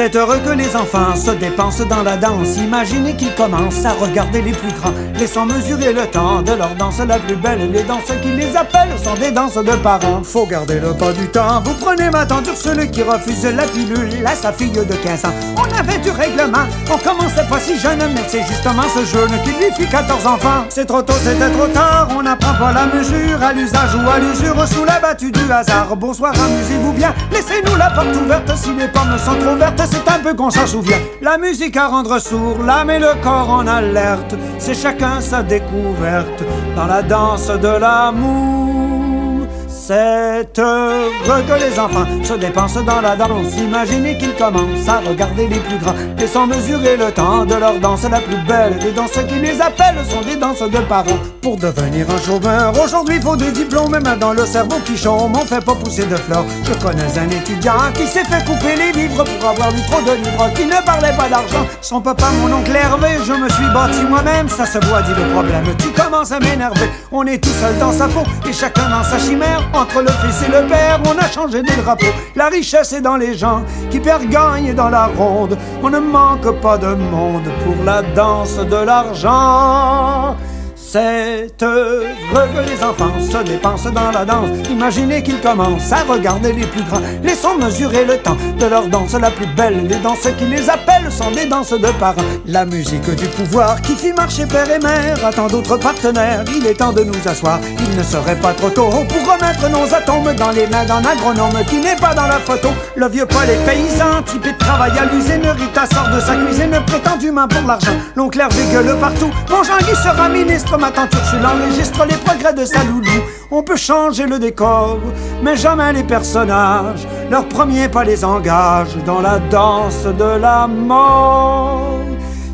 C'est heureux que les enfants se dépensent dans la danse. Imaginez qu'ils commencent à regarder les plus grands. Laissons mesurer le temps de leur danse la plus belle. Les danses qui les appellent sont des danses de parents. Faut garder le pas du temps. Vous prenez ma tante Ursule qui refuse la pilule à sa fille de 15 ans. On avait du règlement, on commençait pas si jeune, mais c'est justement ce jeune qui lui fit 14 enfants. C'est trop tôt, c'était trop tard, on n'apprend pas la mesure à l'usage ou à l'usure sous la battue du hasard. Bonsoir, amusez-vous bien, laissez-nous la porte ouverte. Si les pommes sont trop vertes, c'est un peu qu'on s'en souvient. La musique à rendre sourd, l'âme et le corps en alerte. C'est chacun sa découverte dans la danse de l'amour. C'est heureux que les enfants se dépensent dans la danse. Imaginez qu'ils commencent à regarder les plus grands. Laissons mesurer le temps de leur danse la plus belle. Les danses qui les appellent sont des danses de parents. Pour devenir un chômeur, aujourd'hui faut des diplômes. Même dans le cerveau qui chôme, on fait pas pousser de fleurs. Je connais un étudiant qui s'est fait couper les vivres pour avoir lu trop de livres, qui ne parlait pas d'argent. Son papa, mon oncle Hervé, je me suis bâti moi-même. Ça se voit, dit le problème, tu commences à m'énerver. On est tout seul dans sa peau et chacun dans sa chimère. Entre le fils et le père, on a changé de drapeau. La richesse est dans les gens qui perdent gagne dans la ronde. On ne manque pas de monde pour la danse de l'argent. C'est heureux que les enfants se dépensent dans la danse. Imaginez qu'ils commencent à regarder les plus grands. Laissons mesurer le temps de leur danse la plus belle. Les danses qui les appellent sont des danses de parents. La musique du pouvoir qui fit marcher père et mère a tant d'autres partenaires. Il est temps de nous asseoir. Il ne serait pas trop tôt pour remettre nos atomes dans les mains d'un agronome qui n'est pas dans la photo. Le vieux Paul est paysan, typé de travail à l'usine. Rita sort de sa cuisine prétendument pour l'argent. L'oncle Hervé gueule partout. Mon Jean-Guy sera ministre. Ma tante Ursule enregistre les progrès de sa loulou. On peut changer le décor, mais jamais les personnages. Leurs premiers pas les engagent dans la danse de la mort.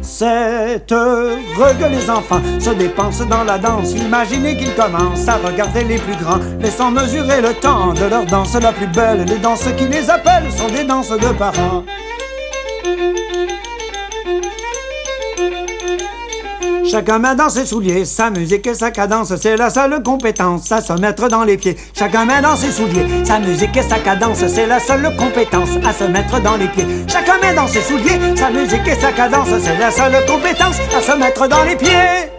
C'est heureux que les enfants se dépensent dans la danse. Imaginez qu'ils commencent à regarder les plus grands. Laissons mesurer le temps de leur danse la plus belle. Les danses qui les appellent sont des danses de parents. Chacun met dans ses souliers sa musique et sa cadence. C'est la seule compétence à se mettre dans les pieds. Chacun met dans ses souliers sa musique et sa cadence. C'est la seule compétence à se mettre dans les pieds. Chacun met dans ses souliers sa musique et sa cadence. C'est la seule compétence à se mettre dans les pieds.